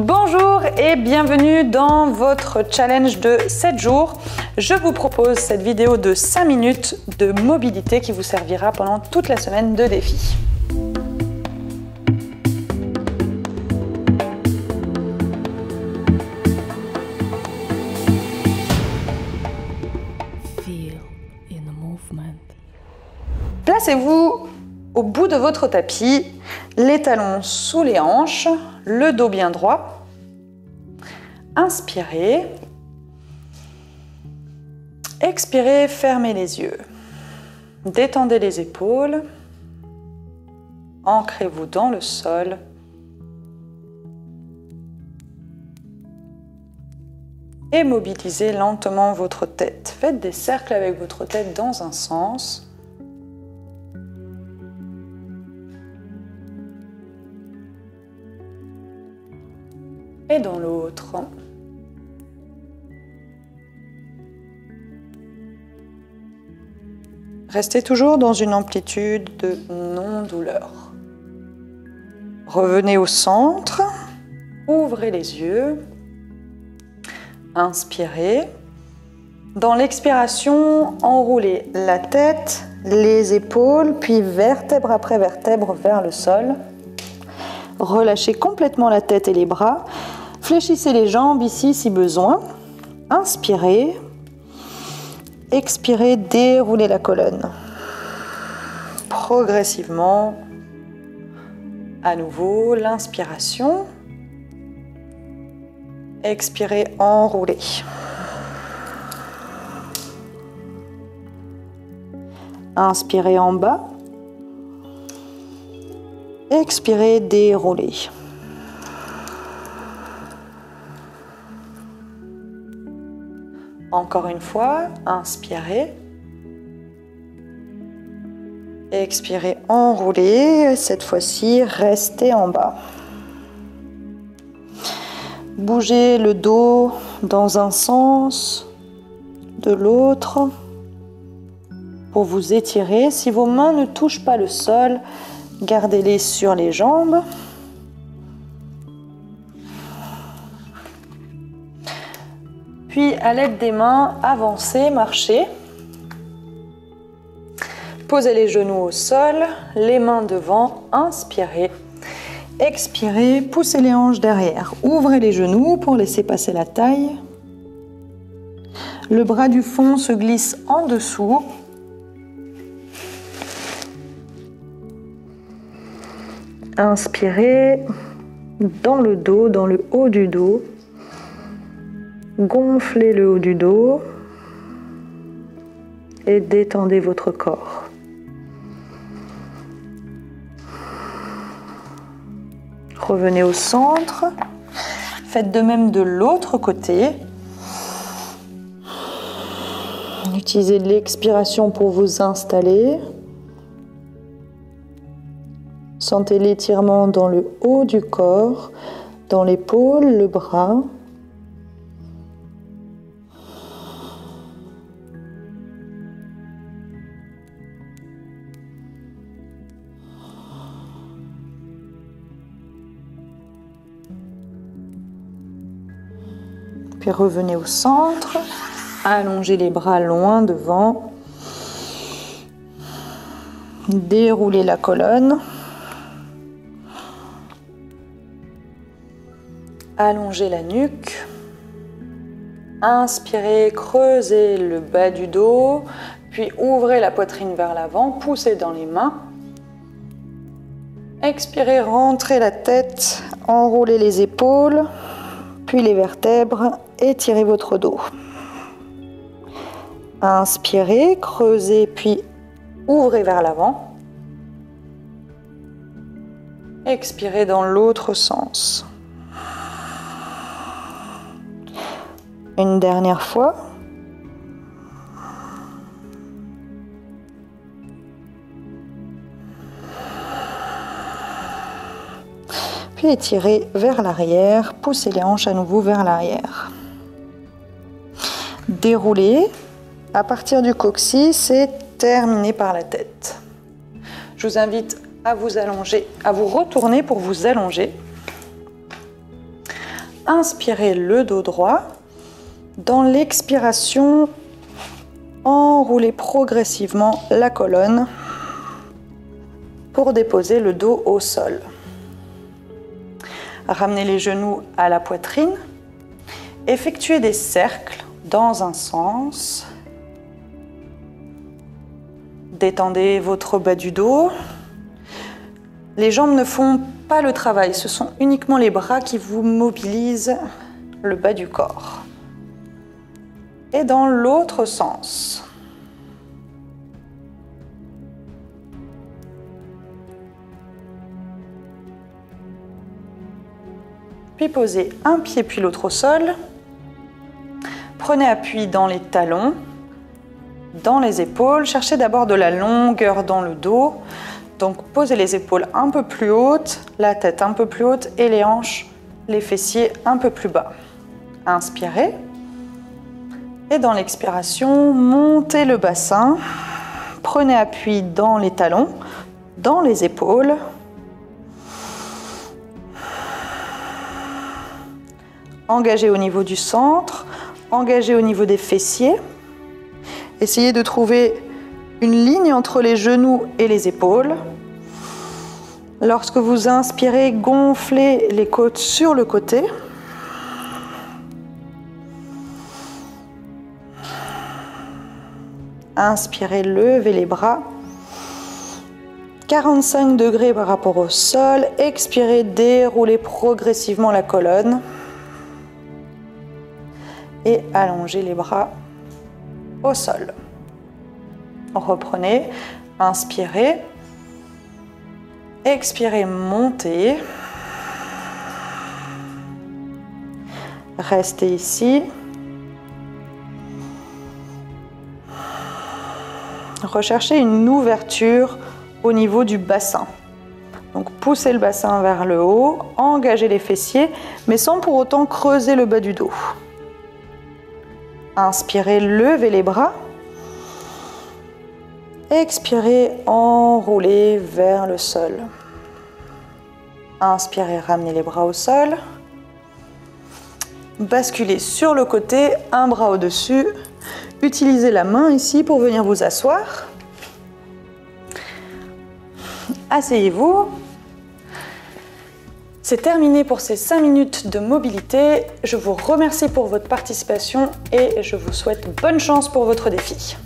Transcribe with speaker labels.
Speaker 1: Bonjour et bienvenue dans votre challenge de 7 jours. Je vous propose cette vidéo de 5 minutes de mobilité qui vous servira pendant toute la semaine de défi. Placez-vous au bout de votre tapis, les talons sous les hanches, le dos bien droit. Inspirez. Expirez, fermez les yeux. Détendez les épaules. Ancrez-vous dans le sol. Et mobilisez lentement votre tête. Faites des cercles avec votre tête dans un sens. Et dans l'autre. Restez toujours dans une amplitude de non-douleur. Revenez au centre, ouvrez les yeux, inspirez. Dans l'expiration, enroulez la tête, les épaules, puis vertèbre après vertèbre vers le sol. Relâchez complètement la tête et les bras. Fléchissez les jambes ici si besoin. Inspirez. Expirez, déroulez la colonne. Progressivement. À nouveau, l'inspiration. Expirez, enroulez. Inspirez en bas. Expirez, déroulez. Encore une fois, inspirez. Expirez, enroulez. Cette fois-ci, restez en bas. Bougez le dos dans un sens, de l'autre, pour vous étirer. Si vos mains ne touchent pas le sol, gardez-les sur les jambes. Puis, à l'aide des mains, avancez, marchez. Posez les genoux au sol, les mains devant, inspirez. Expirez, poussez les hanches derrière. Ouvrez les genoux pour laisser passer la taille. Le bras du fond se glisse en dessous. Inspirez dans le dos, dans le haut du dos. Gonflez le haut du dos et détendez votre corps. Revenez au centre. Faites de même de l'autre côté. Utilisez l'expiration pour vous installer. Sentez l'étirement dans le haut du corps, dans l'épaule, le bras. Puis revenez au centre, allongez les bras loin devant, déroulez la colonne, allongez la nuque, inspirez, creusez le bas du dos, puis ouvrez la poitrine vers l'avant, poussez dans les mains, expirez, rentrez la tête, enroulez les épaules, puis les vertèbres, étirez votre dos. Inspirez, creusez, puis ouvrez vers l'avant. Expirez dans l'autre sens. Une dernière fois. Puis étirez vers l'arrière, poussez les hanches à nouveau vers l'arrière. Déroulez. À partir du coccyx, et terminez par la tête. Je vous invite à vous allonger, à vous retourner pour vous allonger. inspirez le dos droit. Dans l'expiration, enroulez progressivement la colonne pour déposer le dos au sol. Ramenez les genoux à la poitrine. Effectuez des cercles dans un sens. Détendez votre bas du dos. Les jambes ne font pas le travail, ce sont uniquement les bras qui vous mobilisent le bas du corps. Et dans l'autre sens. Puis posez un pied puis l'autre au sol. Prenez appui dans les talons, dans les épaules. Cherchez d'abord de la longueur dans le dos. Donc posez les épaules un peu plus hautes, la tête un peu plus haute et les hanches, les fessiers un peu plus bas. Inspirez. Et dans l'expiration, montez le bassin. Prenez appui dans les talons, dans les épaules. Engagez au niveau du centre, engagez au niveau des fessiers. Essayez de trouver une ligne entre les genoux et les épaules. Lorsque vous inspirez, gonflez les côtes sur le côté. Inspirez, levez les bras. 45 degrés par rapport au sol. Expirez, déroulez progressivement la colonne. Et allongez les bras au sol. Reprenez, inspirez, expirez, montez. Restez ici. Recherchez une ouverture au niveau du bassin. Donc poussez le bassin vers le haut, engagez les fessiers, mais sans pour autant creuser le bas du dos. Inspirez, levez les bras. Expirez, enroulez vers le sol. Inspirez, ramenez les bras au sol. Basculez sur le côté, un bras au-dessus. Utilisez la main ici pour venir vous asseoir. Asseyez-vous. C'est terminé pour ces 5 minutes de mobilité. Je vous remercie pour votre participation et je vous souhaite bonne chance pour votre défi.